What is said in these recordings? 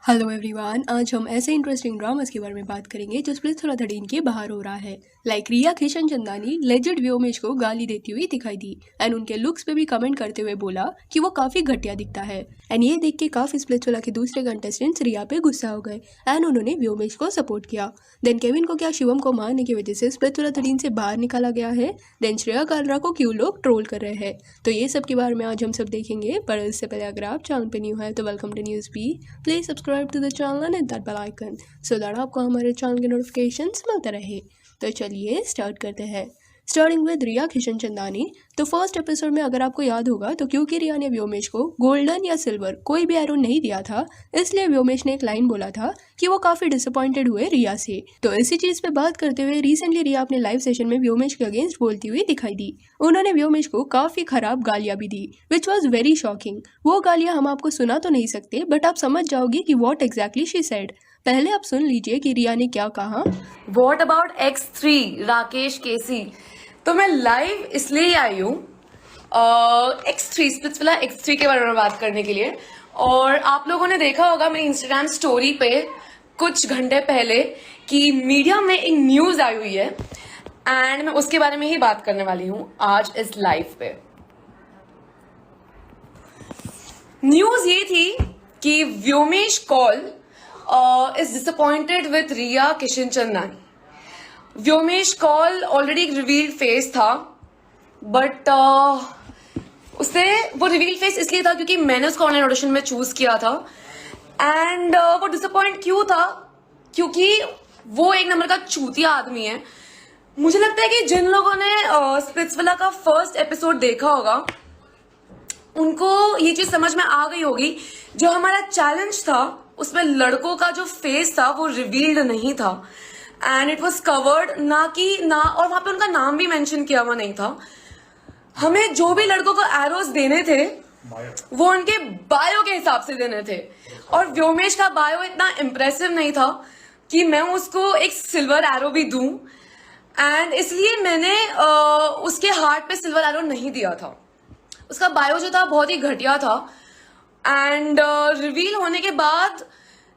Hello everyone, आज हम ऐसे इंटरेस्टिंग ड्रामास के बारे में बात करेंगे जो स्प्लिट्सविला 13 के बाहर हो रहा है। रिया किशन चंदानी लेजेंड व्योमेश को गाली देती हुई दिखाई दी एंड उनके लुक्स पे भी कमेंट करते हुए बोला कि वो काफी घटिया दिखता है। एंड ये देख के काफी स्प्लिट्सविला के दूसरे कंटेस्टेंट्स रिया पे गुस्सा हो गए एंड उन्होंने व्योमेश को सपोर्ट किया। देन केविन को क्या शिवम को मारने की वजह से स्प्लिट्सविला 13 से बाहर निकाला गया है। देन श्रेया कालरा को क्यों लोग ट्रोल कर रहे हैं, तो ये सब के बारे में आज हम सब देखेंगे। पर इससे पहले अगर आप चैनल पे न्यू है तो welcome to News B. Please subscribe to the channel and that bell icon so that आपको हमारे चैनल के नोटिफिकेशंस मिलते रहे। तो चलिए स्टार्ट करते हैं। स्टार्टिंग विद रिया किशन चंदानी। तो फर्स्ट एपिसोड में अगर आपको याद होगा तो क्योंकि रिया ने व्योमेश को गोल्डन या सिल्वर कोई भी एरो नहीं दिया था, इसलिए व्योमेश ने एक लाइन बोला था कि वो काफी डिसअपॉइंटेड हुए रिया से। तो इसी चीज पे बात करते हुए रिसेंटली रिया अपने लाइव सेशन में व्योमेश के अगेंस्ट बोलती हुई दिखाई दी। उन्होंने व्योमेश को काफी खराब गालियां भी दी विच वॉज वेरी शॉकिंग। वो गालियां हम आपको सुना तो नहीं सकते बट आप समझ जाओगे कि वॉट एग्जैक्टली शी सेड। पहले आप सुन लीजिए कि रिया ने क्या कहा। वॉट अबाउट X3 राकेश केसी। तो मैं लाइव इसलिए आई हूँ X3 स्प्लिट्सविला X3 के बारे में बात करने के लिए। और आप लोगों ने देखा होगा मेरी इंस्टाग्राम स्टोरी पे कुछ घंटे पहले कि मीडिया में एक न्यूज आई हुई है एंड मैं उसके बारे में ही बात करने वाली हूँ आज इस लाइव पे। न्यूज ये थी कि Vyomesh Kaul is disappointed with Riya Kishan Chandani. Vyomesh Kaul already एक रिवील्ड फेस था बट उससे वो रिवील्ड फेस इसलिए था क्योंकि मैंने उसको ऑनलाइन ऑडिशन में चूज किया था एंड वो डिसअपॉइंट क्यों था क्योंकि वो एक नंबर का चूतिया आदमी है। मुझे लगता है कि जिन लोगों ने स्प्लिट्सविला का फर्स्ट एपिसोड देखा होगा उनको ये चीज समझ में आ गई होगी। जो हमारा चैलेंज था उसमें लड़कों का जो फेस था वो रिवील्ड नहीं था एंड इट वाज कवर्ड ना और वहां पे उनका नाम भी मेंशन किया हुआ नहीं था। हमें जो भी लड़कों को एरोस देने थे वो उनके बायो के हिसाब से देने थे और व्योमेश का बायो इतना इम्प्रेसिव नहीं था कि मैं उसको एक सिल्वर एरो भी दूं एंड इसलिए मैंने उसके हार्ट पे सिल्वर एरो नहीं दिया था। उसका बायो जो था बहुत ही घटिया था एंड रिवील होने के बाद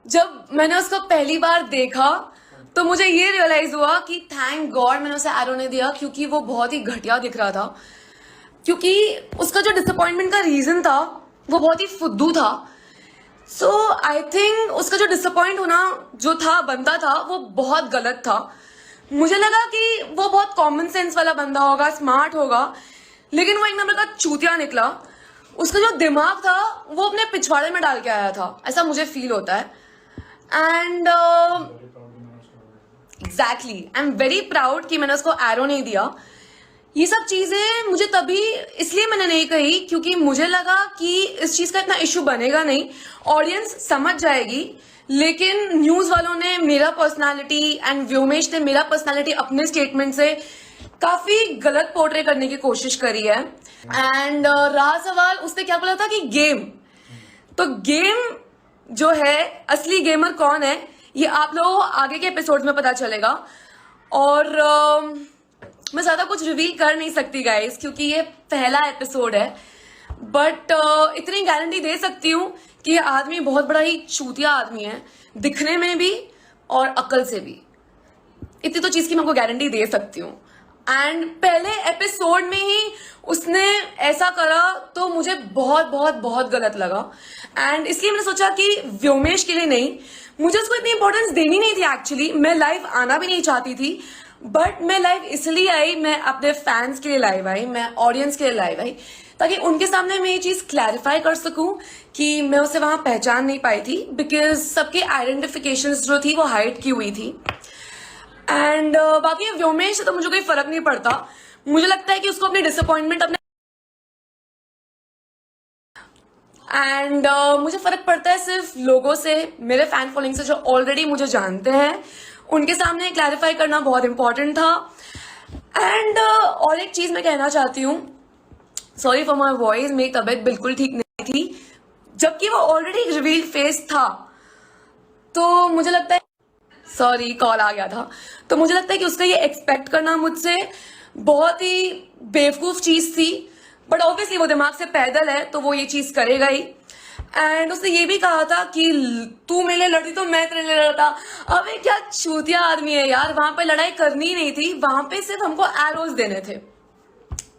जब मैंने उसको पहली बार देखा तो मुझे ये रियलाइज हुआ कि थैंक गॉड मैंने उसे एरो नहीं दिया क्योंकि वो बहुत ही घटिया दिख रहा था। क्योंकि उसका जो डिसअपॉइंटमेंट का रीजन था वो बहुत ही फुद्दू था। सो आई थिंक उसका जो डिसअपॉइंट होना जो था बनता था वो बहुत गलत था। मुझे लगा कि वो बहुत कॉमन सेंस वाला बंदा होगा, स्मार्ट होगा, लेकिन वो एक नंबर का चूतिया निकला। उसका जो दिमाग था वो अपने पिछवाड़े में डाल के आया था, ऐसा मुझे फील होता है and exactly I am very proud कि मैंने उसको एरो नहीं दिया। ये सब चीजें मुझे तभी इसलिए मैंने नहीं कही क्योंकि मुझे लगा कि इस चीज का इतना इश्यू बनेगा नहीं, ऑडियंस समझ जाएगी। लेकिन न्यूज वालों ने मेरा पर्सनालिटी एंड व्योमेश ने मेरा पर्सनालिटी अपने स्टेटमेंट से काफी गलत पोर्ट्रे करने की कोशिश करी है एंड रहा सवाल उसने क्या बोला था कि गेम, तो गेम जो है असली गेमर कौन है ये आप लोगों को आगे के एपिसोड में पता चलेगा। और मैं ज्यादा कुछ रिवील कर नहीं सकती गाइस क्योंकि ये पहला एपिसोड है बट इतनी गारंटी दे सकती हूँ कि ये आदमी बहुत बड़ा ही चूतिया आदमी है, दिखने में भी और अकल से भी। इतनी तो चीज की मैं आपको गारंटी दे सकती हूँ एंड पहले एपिसोड में ही उसने ऐसा करा तो मुझे बहुत बहुत बहुत गलत लगा एंड इसलिए मैंने सोचा कि व्योमेश के लिए नहीं, मुझे उसको इतनी इंपॉर्टेंस देनी नहीं थी। एक्चुअली मैं लाइव आना भी नहीं चाहती थी बट मैं लाइव इसलिए आई, मैं अपने फैंस के लिए लाइव आई, मैं ऑडियंस के लिए लाइव आई ताकि उनके सामने मैं ये चीज क्लैरिफाई कर सकूं कि मैं उसे वहां पहचान नहीं पाई थी बिकॉज सबकी आइडेंटिफिकेशन जो थी वो हाइड की हुई थी एंड बाकी व्योमेश से तो मुझे कोई फर्क नहीं पड़ता। मुझे लगता है कि उसको अपनी डिसअपॉइंटमेंट अपने एंड मुझे फर्क पड़ता है सिर्फ लोगों से, मेरे फैन फॉलोइंग से जो ऑलरेडी मुझे जानते हैं उनके सामने क्लैरिफाई करना बहुत इंपॉर्टेंट था। एंड और एक चीज मैं कहना चाहती हूँ, सॉरी फॉर माई वॉइस, मेरी तबीयत बिल्कुल ठीक नहीं थी जबकि वो ऑलरेडी रिवील्ड फेस था तो मुझे लगता है सॉरी कॉल आ गया था तो मुझे लगता है कि उसका ये एक्सपेक्ट करना मुझसे बहुत ही बेवकूफ चीज थी बट ऑब्वियसली वो दिमाग से पैदल है तो वो ये चीज करेगा ही एंड उसने ये भी कहा था कि तू मेरे लिए लड़ी तो मैं तेरे लिए लड़ा था। अबे क्या चूतिया आदमी है यार, वहां पे लड़ाई करनी ही नहीं थी, वहां पे सिर्फ हमको एरोज देने थे।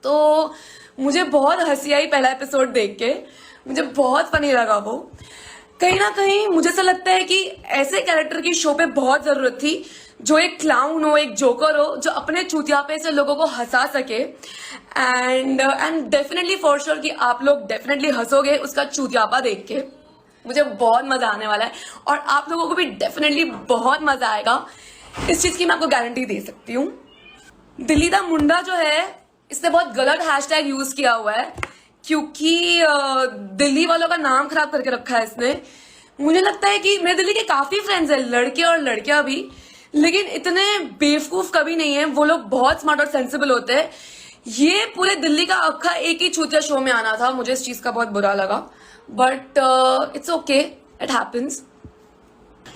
तो मुझे बहुत हंसी आई पहला एपिसोड देख के, मुझे बहुत फनी लगा वो। कहीं ना कहीं मुझे ऐसा लगता है कि ऐसे कैरेक्टर की शो पे बहुत जरूरत थी, जो एक क्लाउन हो, एक जोकर हो, जो अपने चूतियापे से लोगों को हंसा सके। एंड डेफिनेटली फॉर श्योर कि आप लोग डेफिनेटली हंसोगे उसका चूतियापा देख के। मुझे बहुत मजा आने वाला है और आप लोगों को भी डेफिनेटली बहुत मजा आएगा, इस चीज की मैं आपको गारंटी दे सकती हूँ। दिल्ली दा मुंडा जो है, इसने बहुत गलत हैशटैग यूज किया हुआ है, क्योंकि दिल्ली वालों का नाम खराब करके रखा है इसने। मुझे लगता है कि मेरे दिल्ली के काफी फ्रेंड्स हैं, लड़के और लड़कियां भी, लेकिन इतने बेवकूफ कभी नहीं है। वो लोग बहुत स्मार्ट और सेंसिबल होते हैं। ये पूरे दिल्ली का अक्खा एक ही चूतिया शो में आना था, मुझे इस चीज का बहुत बुरा लगा, but it's okay, it happens.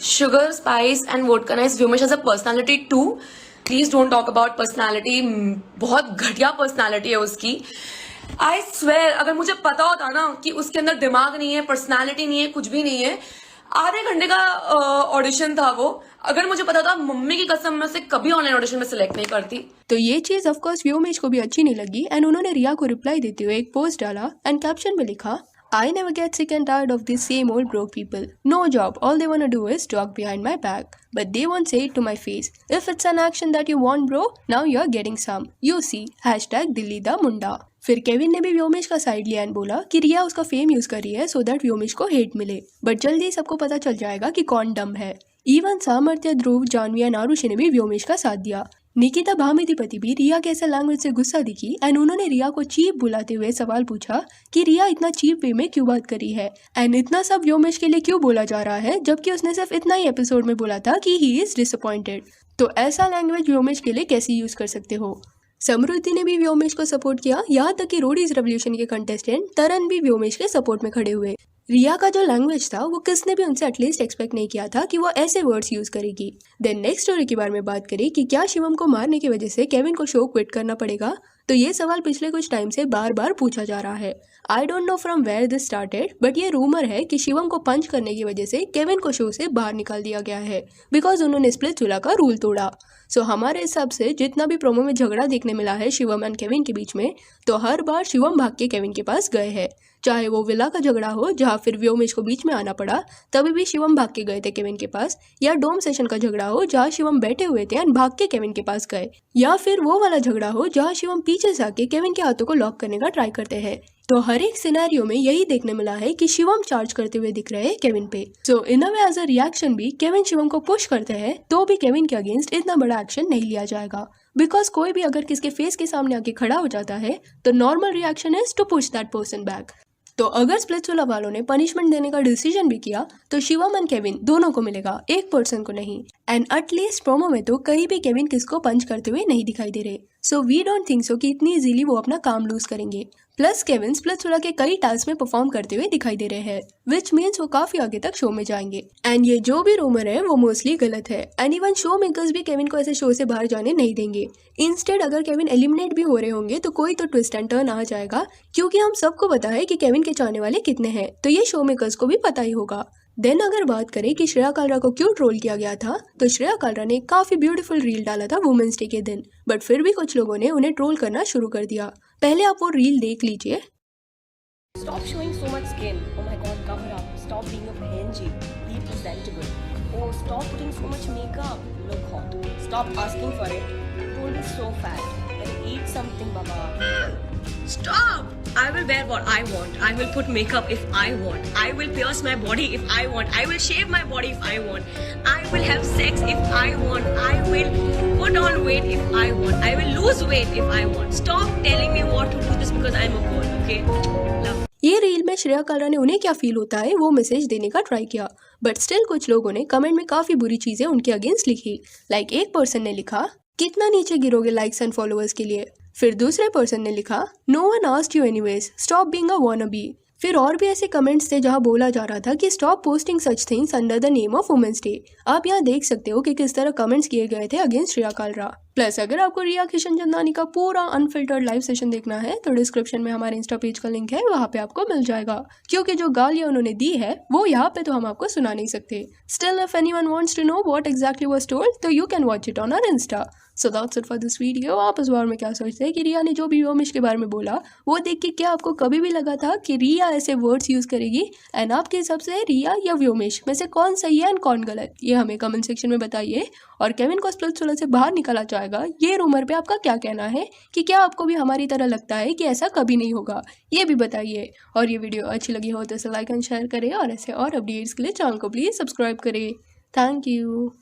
Sugar, Spice and Vodka Nice, Vyumesh has a personality too. Please don't talk about personality. बहुत घटिया पर्सनालिटी है उसकी। आई स्वेयर, अगर मुझे पता होता ना कि उसके अंदर दिमाग नहीं है, पर्सनालिटी नहीं है, कुछ भी नहीं है, आधे घंटे का ऑडिशन था वो। अगर मुझे पता था, मम्मी की कसम, मैं उसे कभी ऑनलाइन ऑडिशन में सिलेक्ट नहीं करती। तो ये चीज ऑफ कोर्स व्योमेश को भी अच्छी नहीं लगी एंड उन्होंने रिया को रिप्लाई देते हुए एक पोस्ट डाला एंड कैप्शन में लिखा, I never get sick and tired of these same old broke people. No job, all they wanna do is talk behind my back. But they won't say it to my face. If it's an action that you want bro, now you're getting some. You see, #Dilli da Munda. फिर Kevin ने भी व्योमेश का side लिया and बोला कि रिया उसका fame use कर रही है सो दैट व्योमेश को हेट मिले, बट जल्दी सबको पता चल जाएगा कि कौन डम है। इवन सामर्थ्य, ध्रुव, जानवी एंड आरुषि ने भी व्योमेश का साथ दिया। निकिता भामिदीपति भी रिया के ऐसे लैंग्वेज से गुस्सा दिखी एंड उन्होंने रिया को चीप बुलाते हुए सवाल पूछा कि रिया इतना चीप वे में क्यों बात करी है एंड इतना सब व्योमेश के लिए क्यों बोला जा रहा है, जबकि उसने सिर्फ इतना ही एपिसोड में बोला था कि ही इज डिसअपॉइंटेड। तो ऐसा लैंग्वेज व्योमेश के लिए कैसे यूज कर सकते हो। समृद्धि ने भी व्योमेश को सपोर्ट किया, यहाँ तक कि रोडीज रेवोल्यूशन के कंटेस्टेंट तरन भी व्योमेश के सपोर्ट में खड़े हुए। रिया का जो लैंग्वेज था वो किसने भी उनसे एटलीस्ट एक्सपेक्ट नहीं किया था कि वो ऐसे वर्ड्स यूज करेगी। देन नेक्स्ट स्टोरी के बारे में बात करें कि क्या शिवम को मारने की वजह से केविन को शो क्विट करना पड़ेगा, तो ये सवाल पिछले कुछ टाइम से बार बार पूछा जा रहा है। I don't know from where this started, but ये रूमर है कि शिवम को पंच करने की वजह से केविन को शो से बाहर निकाल दिया गया है बिकॉज उन्होंने स्प्लिट विला का रूल तोड़ा। सो हमारे हिसाब से जितना भी प्रोमो में झगड़ा देखने मिला है शिवम एंड केविन के बीच में, तो हर बार शिवम भाग के केविन के पास गए हैं। चाहे वो विला का झगड़ा हो जहाँ फिर व्योमेश को बीच में आना पड़ा, तभी भी शिवम भाग के गए थे केविन के पास, या डोम सेशन का झगड़ा हो जहाँ शिवम बैठे हुए थे एंड भाग के केविन के पास गए, या फिर वो वाला झगड़ा हो जहाँ शिवम पीछे से आके केविन के हाथों को लॉक करने का ट्राई करते हैं। तो हर एक सिनेरियो में यही देखने मिला है कि शिवम चार्ज करते हुए दिख रहे हैं केविन पे। सो इन अ वे एज अ रिएक्शन भी केविन शिवम को पुश करते हैं, तो भी केविन के अगेंस्ट इतना बड़ा एक्शन नहीं लिया जाएगा, बिकॉज कोई भी अगर किसके फेस के सामने आके खड़ा हो जाता है तो normal reaction is to push that person back. तो अगर स्प्लिट्सविला वालों ने पनिशमेंट देने का डिसीजन भी किया तो शिवम एंड केविन दोनों को मिलेगा, एक पर्सन को नहीं। एंड एटलीस्ट प्रोमो में तो कहीं भी केविन किसको पंच करते हुए नहीं दिखाई दे रहे, so we don't think so कि इतनी इजीली वो अपना काम लूज करेंगे। प्लस केविन स्प्लिट्सविला के कई टास्क में परफॉर्म करते हुए दिखाई दे रहे हैं, विच मीन्स वो काफी आगे तक शो में जाएंगे। एंड ये जो भी रूमर है वो मोस्टली गलत है एंड इवन शो मेकर्स भी केविन को ऐसे शो से बाहर जाने नहीं देंगे। इंस्टेड अगर केविन एलिमिनेट भी हो रहे होंगे तो कोई तो ट्विस्ट एंड टर्न आ जाएगा, क्योंकि हम सबको पता है कि केविन के चाहने वाले कितने हैं, तो ये शो मेकर्स को भी पता ही होगा। देन अगर बात करें कि श्रेया कालरा को क्यों ट्रोल किया गया था, तो श्रेया कालरा ने काफी ब्यूटीफुल रील डाला था वुमेन्स डे के दिन, बट फिर भी कुछ लोगों ने उन्हें ट्रोल करना शुरू कर दिया। पहले आप वो रील देख लीजिए। Stop showing so much skin. Oh my god, cover up. Stop being a pahenji. Be presentable. Oh, stop putting so much makeup. Look hot. Stop asking for it. Don't be so fat. And eat something, Baba. Stop! I will wear what I want. I will put makeup if I want. I will pierce my body if I want. I will shave my body if I want. I will have sex if I want. I will put on weight if I want. I will lose weight if I want. Stop telling me what to do this because I'm a girl, okay? Love. ये reel में श्रेया कालरा ने उन्हें क्या feel होता है वो message देने का ट्राई किया, बट स्टिल कुछ लोगों ने कमेंट में काफी बुरी चीजें उनके अगेंस्ट लिखी। लाइक एक पर्सन ने लिखा, कितना नीचे गिरोगे लाइक्स एंड फॉलोअर्स के लिए। फिर दूसरे पर्सन ने लिखा, no one asked you anyways, stop being a wannabe. फिर और भी ऐसे कमेंट्स थे जहां बोला जा रहा था कि stop posting such things under the name of Women's Day. आप यहाँ देख सकते हो कि किस तरह कमेंट्स किए गए थे अगेंस्ट श्रेया कालरा। प्लस अगर आपको रिया किशन चंदानी का पूरा अनफिल्टर्ड लाइव सेशन देखना है तो डिस्क्रिप्शन में हमारे इंस्टा पेज का लिंक है, वहाँ पे आपको मिल जाएगा। क्योंकि जो गालियाँ उन्होंने दी है वो यहाँ पे तो हम आपको सुना नहीं सकते। Still if anyone wants to know what exactly was told तो you can watch it on our Insta. So that's it for this video. आप इस बारे में क्या सोचते हैं कि रिया ने जो भी व्योमेश के बारे में बोला वो देख के क्या आपको कभी भी लगा था कि रिया ऐसे वर्ड्स यूज़ करेगी? एंड आपके हिसाब से रिया या व्योमेश में से कौन सही है एंड कौन गलत, ये हमें कमेंट सेक्शन में बताइए। और केविन को स्प्लिट्सविला से बाहर निकाला जाएगा ये रूमर पे आपका क्या कहना है कि क्या आपको भी हमारी तरह लगता है कि ऐसा कभी नहीं होगा, ये भी बताइए। और ये वीडियो अच्छी लगी हो तो इसे लाइक एंड शेयर करें और ऐसे और अपडेट्स के लिए चैनल को प्लीज़ सब्सक्राइब करें। Thank you.